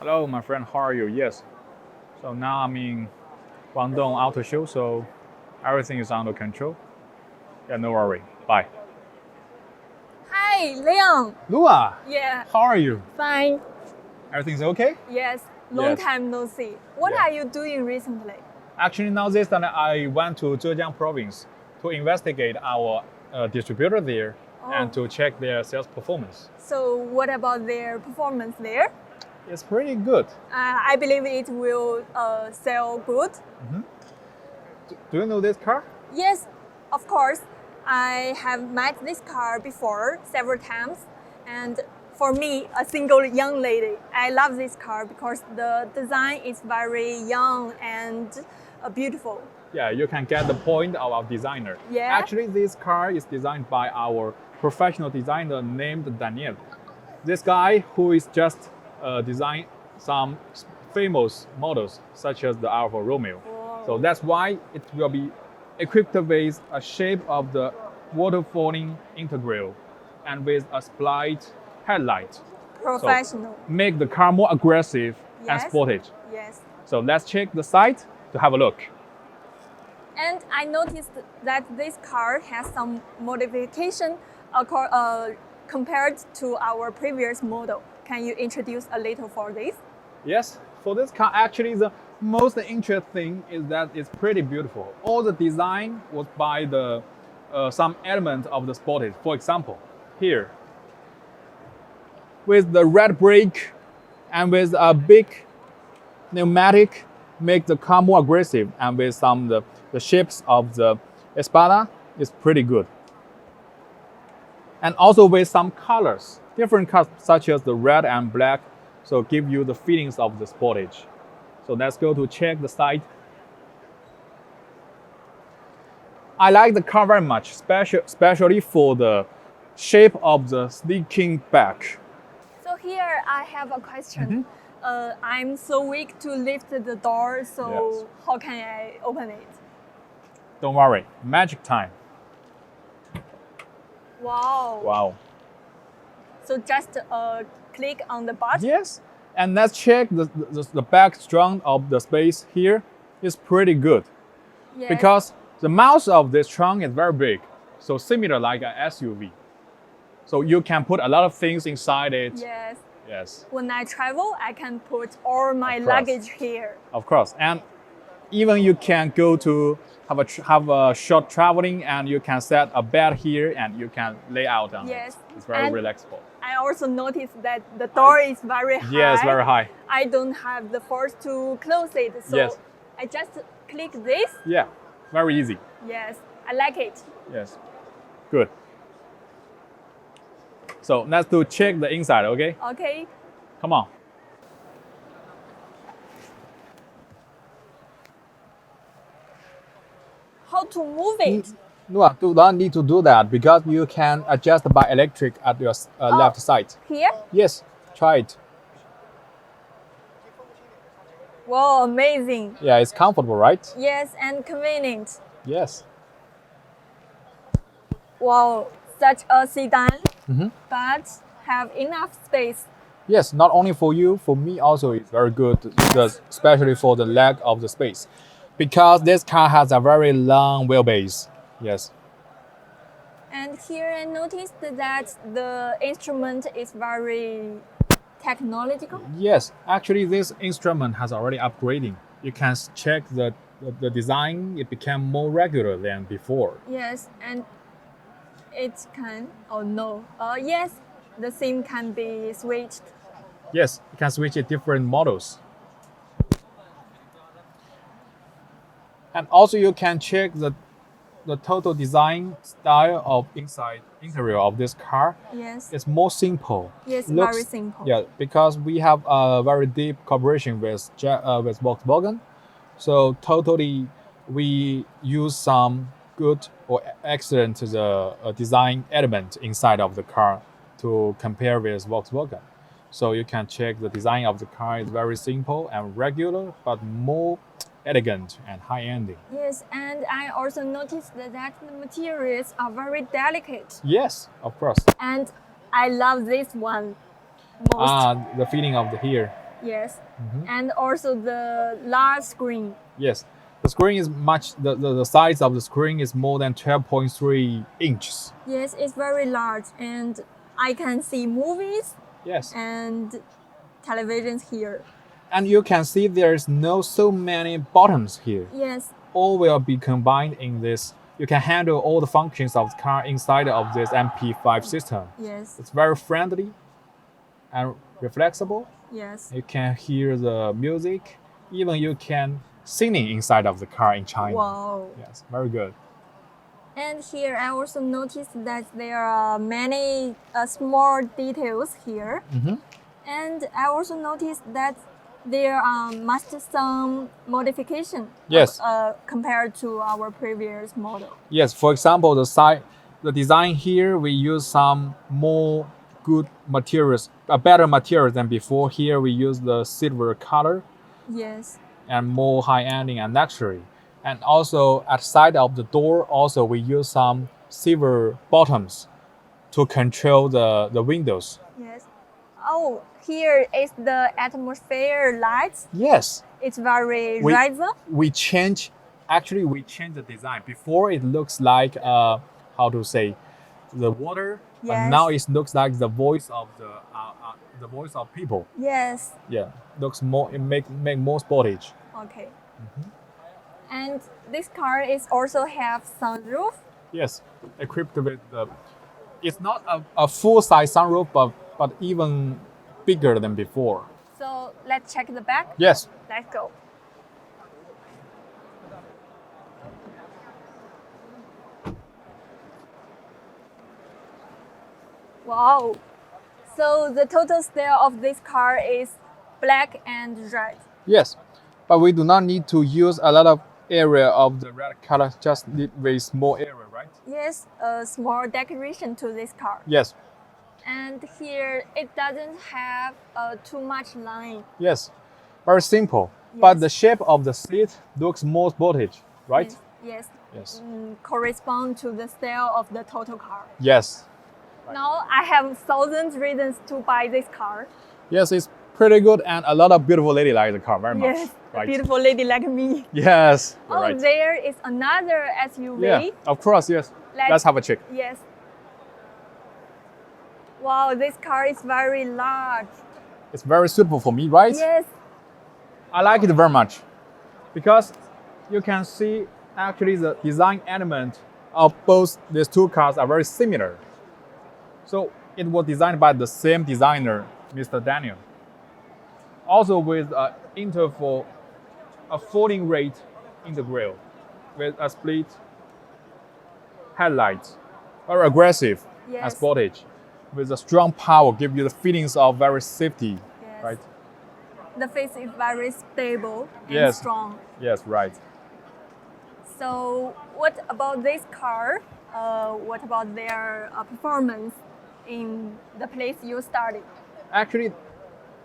Hello, my friend. How are you? Yes. So now I'm in Guangzhou Auto Show, so everything is under control. Yeah, no worry. Bye. Hi, Leon. Lua, Yeah, how are you? fine. Everything's okay? Yes, long Yes. time no see. What Yeah. are you doing recently? Actually, now this time I went to Zhejiang province to investigate our distributor there and Oh. to check their sales performance. So, what about their performance there? It's pretty good. I believe it will sell good. Do you know this car? Yes, of course. I have met this car before several times, and for me, a single young lady, I love this car because the design is very young and beautiful. Yeah, you can get the point of our designer. Yeah. Actually, this car is designed by our professional designer named Daniel. This guy who is just designed some famous models such as the Alfa Romeo. Wow. So that's why it will be equipped with a shape of the water-falling integral and with a split headlight. Professional. Make the car more aggressive and Yes. sporty. Yes. So let's check the side to have a look. And I noticed that this car has some modification compared to our previous model. Can you introduce a little for this? Yes, for this car, actually, the most interesting is that it's pretty beautiful. All the design was by the some element of the sportage. For example, here, with the red brake and with a big pneumatic, make the car more aggressive, and with some the shapes of the Espada is pretty good. And also with some colors, different colors such as the red and black, so give you the feelings of the sportage. So let's go to check the side. I like the car very much, especially for the shape of the sneaking back. So here I have a question. I'm so weak to lift the door, so Yes. how can I open it? Don't worry, magic time. Wow. Wow. So just click on the button. Yes, and let's check the back strength of the space here is pretty good. Yes. Because the mouth of this trunk is very big, so similar like an SUV. So you can put a lot of things inside it. Yes. Yes, When I travel, I can put all my Of course. luggage here. of course. And even you can go to have a short traveling, and you can set a bed here, and you can lay out on Yes. it. It's very And relaxable. I also noticed that the door is very high. Yes, very high. I don't have the force to close it, so Yes. I just click this. Yeah, very easy. Yes, I like it. Yes, good. So let's do check the inside, okay? Okay. Come on. How to move it? No, do not need to do that because you can adjust by electric at your left side. Here? Yes, try it. Wow, amazing. Yeah, it's comfortable, right? Yes, and convenient. Yes. Wow, such a sedan, but have enough space. Yes, not only for you, for me also it's very good, because especially for the lack of the space. Because this car has a very long wheelbase. Yes. And here I noticed that the instrument is very technological. Yes, actually this instrument has already upgrading. You can check the design, it became more regular than before. Yes, and it can, oh no, yes, the SIM can be switched. Yes, you can switch it different models. And also you can check the total design style of inside interior of this car. Yes, It's more simple. yes, very simple. Yeah, because we have a very deep cooperation with Volkswagen. So totally we use some good or excellent design element inside of the car to compare with Volkswagen. So you can check the design of the car is very simple and regular, but more elegant and high-ending. Yes, and I also noticed that the materials are very delicate. Yes, of course. And I love this one most. The feeling of the here. Yes. And also the large screen. Yes, the screen is much, the size of the screen is more than 12.3 inches. Yes, it's very large, and I can see movies Yes. and televisions here. And you can see there's no so many buttons here. Yes. All will be combined in this. You can handle all the functions of the car inside of this MP5 system. Yes. It's very friendly and flexible. Yes. You can hear the music. Even you can singing inside of the car in China. Wow. Yes, very good. And here I also noticed that there are many small details here. And I also noticed that there must some modification Yes. compared to our previous model. Yes, for example, the design here, we use some more good materials, better materials than before. Here we use the silver color Yes. and more high-ending and luxury. And also at side of the door, also we use some silver bottoms to control the windows. Yes. Oh, here is the atmosphere lights. Yes, It's very We- riser. we change the design. Before it looks like how to say the water, but Yes. now it looks like the voice of the voice of people. Yes. Yeah, looks more, it make more sportage. Okay. And this car is also have sunroof. Yes, equipped with the. It's not a full size sunroof, but even bigger than before. So let's check the back. Yes. Let's go. Wow. So the total style of this car is black and red. Yes, but we do not need to use a lot of area of the red color. Just need very small area, right? Yes, a small decoration to this car. Yes. And here it doesn't have too much line. Yes, very simple. But Yes. the shape of the seat looks more sportage, right? Yes. Yes. Correspond to the style of the total car. Yes. Now I have thousands reasons to buy this car. Yes, it's pretty good, and a lot of beautiful lady like the car very much. Yes, a Right. beautiful lady like me. Yes. You're Oh, right. there is another SUV. Yeah, of course. Yes. Let's have a check. Yes. Wow, this car is very large. It's very suitable for me, right? Yes. I like it very much because you can see actually the design element of both these two cars are very similar. So it was designed by the same designer, Mr. Daniel. Also with a folding rate in the grille with a split headlight, very aggressive and Yes. sportage, with a strong power, give you the feelings of very safety, Yes. right? The face is very stable and Yes. strong. Yes, right. So what about this car? What about their performance in the place you started? Actually,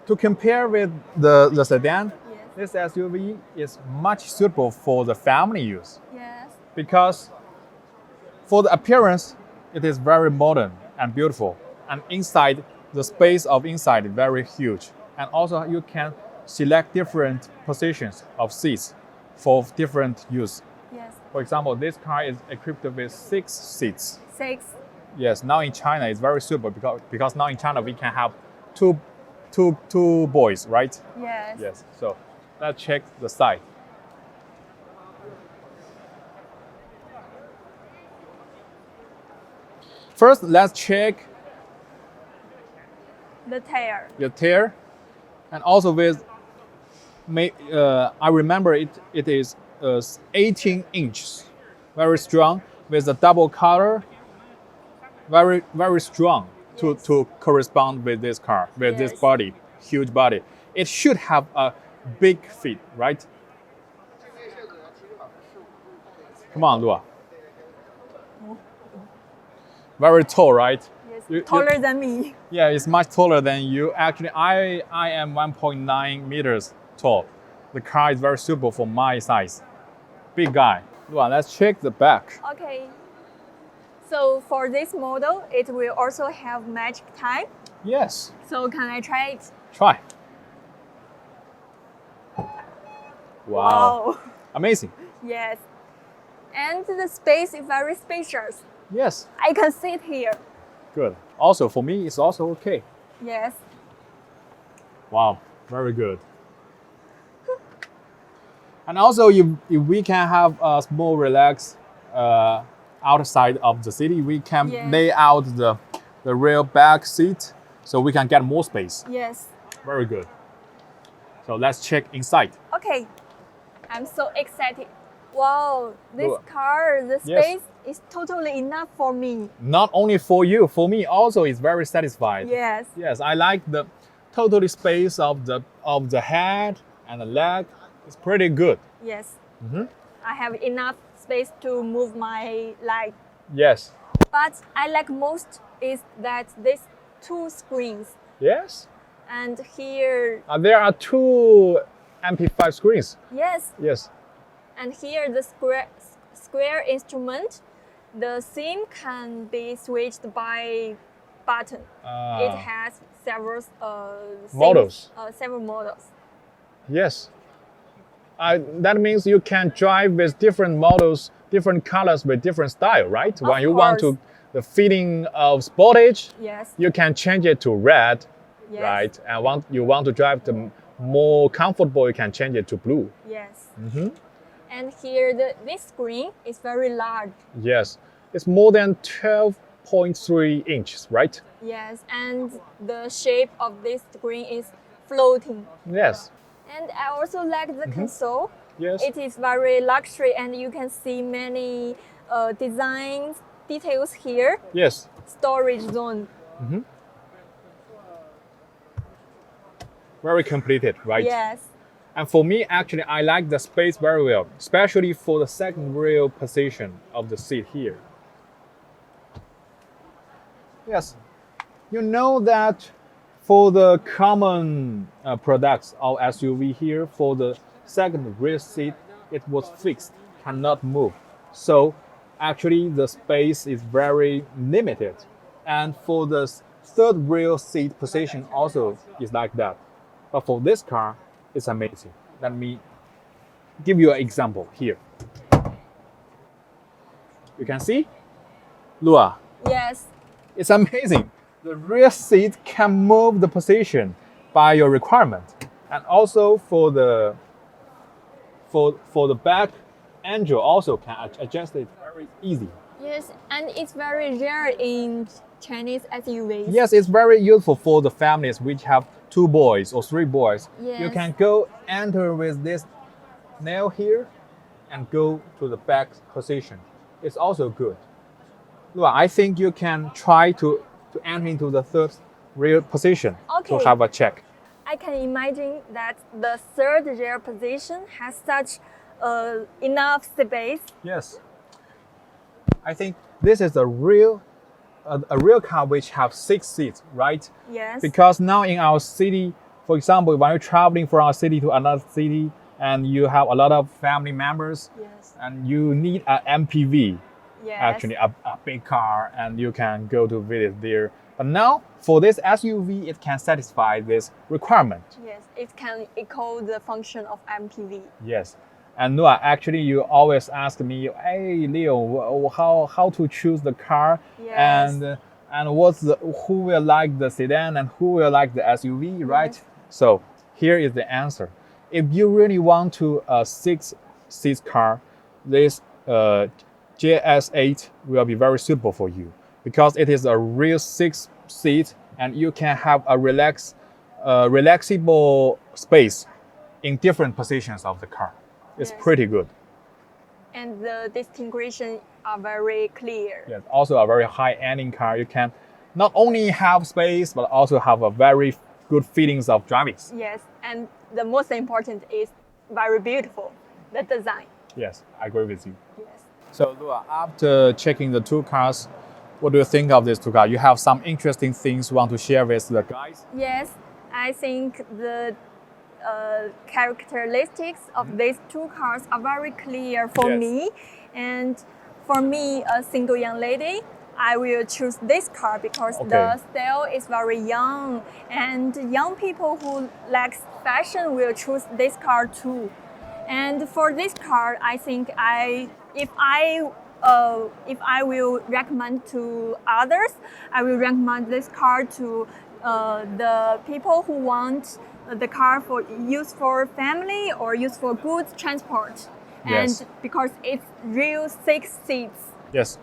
to compare with the sedan, Yes. this SUV is much suitable for the family use Yes. because for the appearance, it is very modern and beautiful. And inside, the space of inside is very huge. And also you can select different positions of seats for different use. Yes. For example, this car is equipped with 6 seats. 6. Yes, now in China it's very suitable because now in China we can have two boys, right? Yes. Yes. So let's check the side. First, let's check The tire. the tail, and also with. I remember it is 18 inches, very strong with a double color, very strong Yes. to correspond with this car, with this Yes. body, huge body. It should have a big feet, right? Come on, Lua. Very tall, right? Yes. You- Taller than me. Yeah, it's much taller than you. Actually, I am 1.9 meters tall. The car is very suitable for my size. Big guy. Lua, let's check the back. Okay. So for this model, it will also have magic time. Yes, So can I try it? try. Wow. Amazing. Yes. And the space is very spacious. Yes. I can sit here. Good. Also, for me, it's also okay. Yes. Wow. Very good. And also, if we can have a small relax outside of the city, we can Yes. lay out the rear back seat so we can get more space. Yes. Very good. So let's check inside. Okay. I'm so excited. Wow, this Good. car, the Yes. space is totally enough for me. Not only for you, for me also, it's very satisfied. Yes. Yes, I like the total space of the head and the leg. It's pretty good. Yes. Mhm. I have enough space to move my leg. Yes. But I like most is that these two screens. Yes. And here, There are two MP5 screens. yes, Yes. and here the square instrument, the SIM can be switched by button. It has several Models. several models. Yes. That means you can drive with different models, different colors with different style, right? When you want course. to the feeling of sportage, Yes. you can change it to red, Yes. right? And you want to drive the more comfortable, you can change it to blue. Yes. Mhm. And here this screen is very large. Yes, it's more than 12.3 inches, right? Yes, and the shape of this screen is floating. Yes. And I also like the console. Yes. It is very luxury, and you can see many designs details here. Yes. Storage zone. Very completed, right? Yes. And for me, actually, I like the space very well, especially for the second rear position of the seat here. Yes. You know that for the common products of SUV here, for the second rear seat, it was fixed, cannot move. So actually the space is very limited. And for the third rear seat position also is like that. But for this car, it's amazing. Let me give you an example here. You can see? Lua, Yes. it's amazing. The rear seat can move the position by your requirement. And also for the back angel also can adjust it very easy. Yes, and it's very rare in Chinese SUVs. Yes, it's very useful for the families which have 2 boys or 3 boys. You Yes. can go enter with this nail here and go to the back position. It's also good. Well, I think you can try to enter into the third rear position to Okay. have a check. I can imagine that the third rear position has such enough space. Yes. I think this is a real car which have 6 seats, right? Yes. Because now in our city, for example, when you're traveling from a city to another city and you have a lot of family members Yes. and you need an MPV, Yes. actually a big car, and you can go to visit there. But now for this SUV, it can satisfy this requirement. Yes, it can echo the function of MPV. Yes. And Noah, actually, you always ask me, hey Leo, how to choose the car, Yes. and who will like the sedan and who will like the SUV, right? Yes. So here is the answer. If you really want to a 6-seat car, this JS8 will be very suitable for you because it is a real 6-seat and you can have a relaxable space in different positions of the car. It's Yes. pretty good. And the distinction are very clear. Yes, also a very high-ending car. You can not only have space but also have a very good feelings of driving. Yes, and the most important is very beautiful, the design. Yes, I agree with you. Yes. So, Lua, after checking the 2 cars, what do you think of these 2 cars? You have some interesting things you want to share with the guys? Yes, I think the characteristics of these 2 cars are very clear for Yes. me. And for me, a single young lady, I will choose this car because Okay. the style is very young, and young people who like fashion will choose this car too. And for this car, I think if I will recommend to others, I will recommend this car to the people who want the car for use for family or use for goods transport. Yes. And because it's real 6 seats. Yes.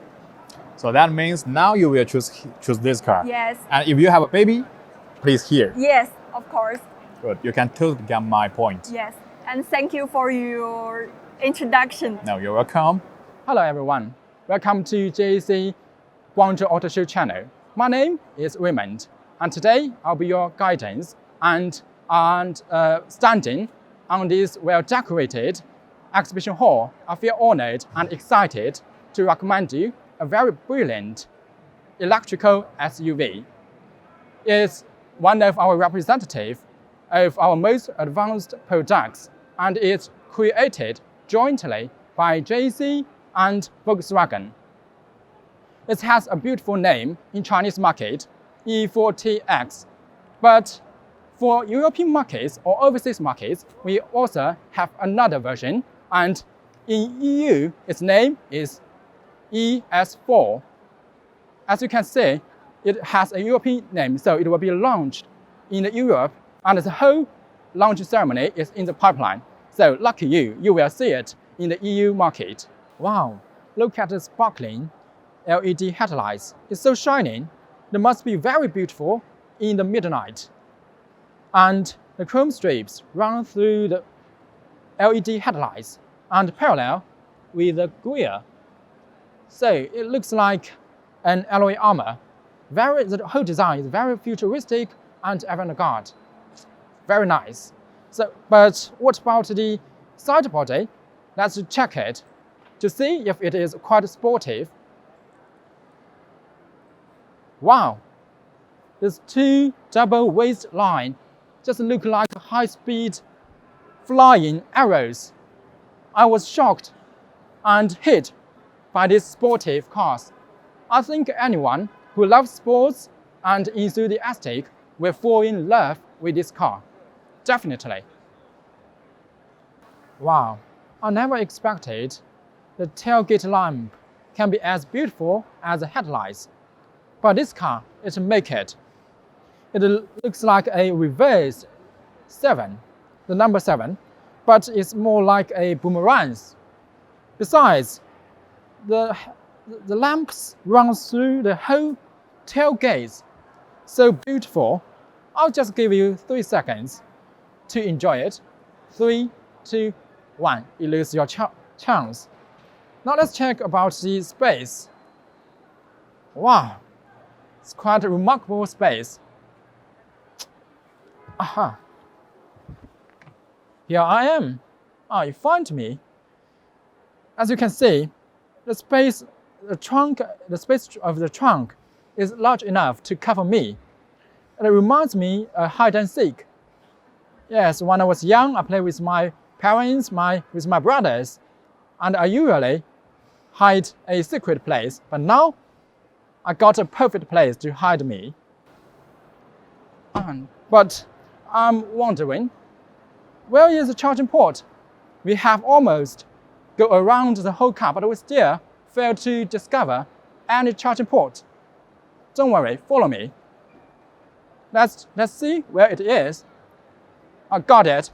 So that means now you will choose this car. Yes. And if you have a baby, please here. Yes, of course. Good. You can totally get my point. Yes. And thank you for your introduction. No, you're welcome. Hello everyone, welcome to JAC Guangzhou Auto Show channel. My name is Raymond, and today I'll be your guidance and standing on this well-decorated exhibition hall. I feel honored and excited to recommend you a very brilliant electrical SUV. It's one of our representatives of our most advanced products, and it's created jointly by JAC and Volkswagen. It has a beautiful name in Chinese market, E40X, but for European markets or overseas markets, we also have another version, and in EU, its name is ES4. As you can see, it has a European name, so it will be launched in Europe, and the whole launch ceremony is in the pipeline. So lucky you, you will see it in the EU market. Wow, look at the sparkling LED headlights. It's so shining. They must be very beautiful in the midnight. And the chrome strips run through the LED headlights and parallel with the grille. So it looks like an alloy armor. The whole design is very futuristic and avant-garde. Very nice. So, but what about the side body? Let's check it to see if it is quite sportive. Wow, these two double waistline just look like high-speed flying arrows. I was shocked and hit by these sportive cars. I think anyone who loves sports and enthusiastic will fall in love with this car. Definitely. Wow, I never expected the tailgate lamp can be as beautiful as the headlights. But this car, it makes it. It looks like a reverse 7, the number 7, but it's more like a boomerang. Besides, the lamps run through the whole tailgate. So beautiful. I'll just give you 3 seconds to enjoy it. 3, 2, 1. You lose your chance. Now let's check about the space. Wow, it's quite a remarkable space. Aha. Here I am. You found me. As you can see, the space of the trunk is large enough to cover me. It reminds me of hide and seek. Yes, when I was young, I played with my parents, with my brothers, and I usually hide a secret place. But now, I got a perfect place to hide me. But I'm wondering, where is the charging port? We have almost go around the whole car, but we still fail to discover any charging port. Don't worry, follow me. Let's see where it is. I got it.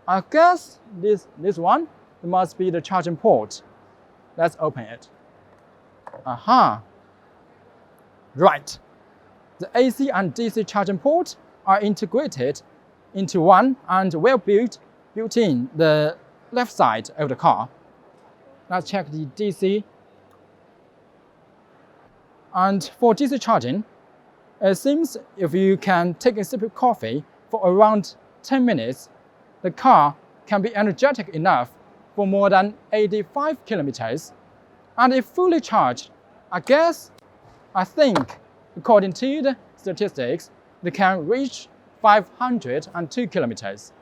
I guess this one must be the charging port. Let's open it. Aha. Right. The AC and DC charging port are integrated into one and well built in the left side of the car. Let's check the DC. And for DC charging, it seems if you can take a sip of coffee for around 10 minutes, the car can be energetic enough for more than 85 kilometers. And if fully charged, I think, according to the statistics, it can reach 502 kilometers.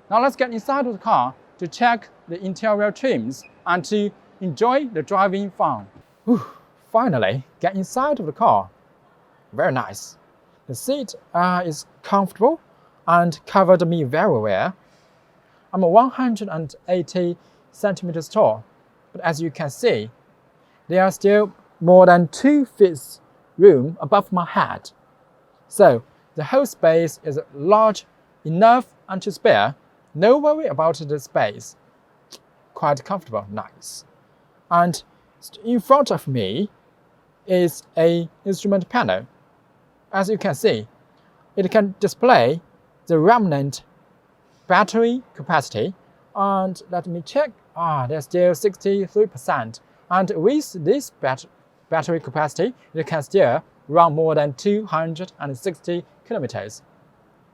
Now let's get inside of the car to check the interior trims and to enjoy the driving fun. Whew, finally, get inside of the car. Very nice. The seat is comfortable and covered me very well. I'm 180 centimeters tall, but as you can see, there are still more than 2 feet room above my head. So the whole space is large enough and to spare. No worry about the space. Quite comfortable, nice. And in front of me is an instrument panel. As you can see, it can display the remnant battery capacity. And let me check. There's still 63%. And with this battery capacity, it can still run more than 260 kilometers.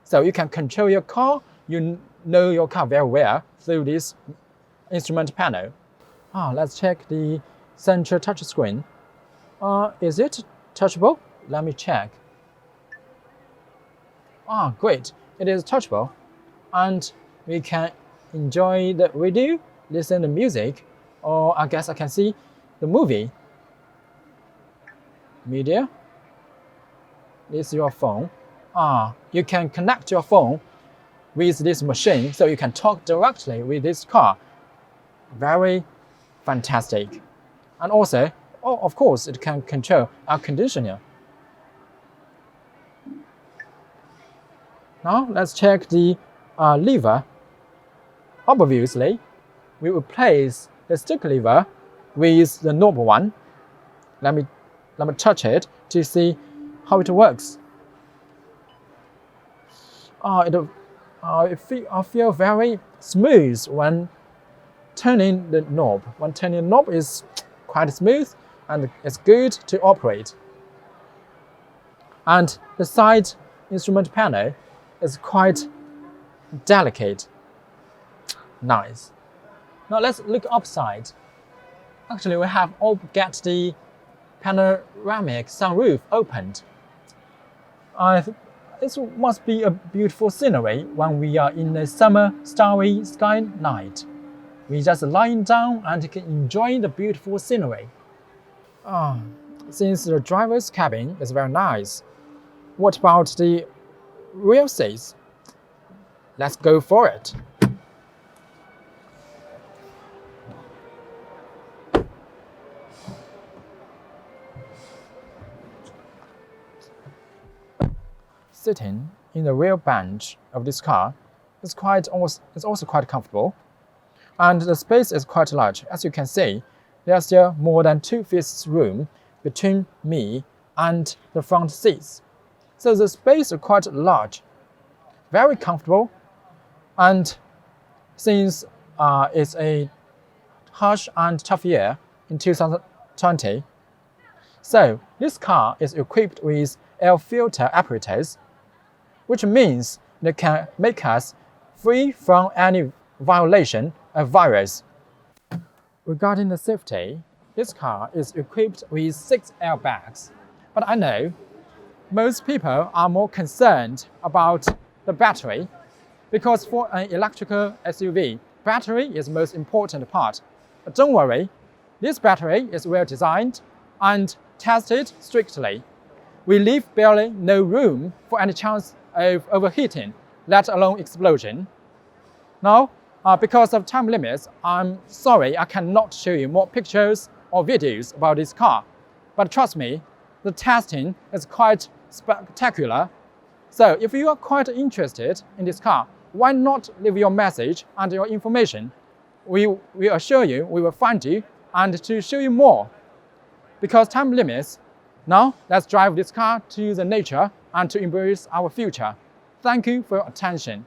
So you can control your car. You know your car very well through this instrument panel. Let's check the central touch screen. Is it touchable? Let me check. Great. It is touchable. And we can enjoy the video, listen to music, or I guess I can see the movie. Media. This is your phone. You can connect your phone with this machine so you can talk directly with this car. Very fantastic. And also, of course, it can control air conditioner. Now let's check the lever. Obviously, we will place the stick lever with the knob one. Let me touch it to see how it works. I feel very smooth when turning the knob. When turning the knob is quite smooth and it's good to operate. And the side instrument panel is quite delicate. Nice. Now let's look upside. Actually, we have all get the panoramic sunroof opened. This must be a beautiful scenery when we are in a summer starry sky night. We just lying down and can enjoy the beautiful scenery. Since the driver's cabin is very nice, what about the rear seats? Let's go for it. Sitting in the rear bench of this car is also quite comfortable, and the space is quite large. As you can see, there's still more than 2 feet room between me and the front seats. So the space is quite large, very comfortable, and since it's a harsh and tough year in 2020, so this car is equipped with air filter apparatus, which means it can make us free from any violation of virus. Regarding the safety, this car is equipped with 6 airbags. But I know most people are more concerned about the battery, because for an electrical SUV, battery is the most important part. But don't worry, this battery is well designed and tested strictly. We leave barely no room for any chance of overheating, let alone explosion. Now, because of time limits, I'm sorry I cannot show you more pictures or videos about this car. But trust me, the testing is quite spectacular. So if you are quite interested in this car, why not leave your message and your information? We assure you we will find you and to show you more. Because time limits, now let's drive this car to the nature and to embrace our future. Thank you for your attention.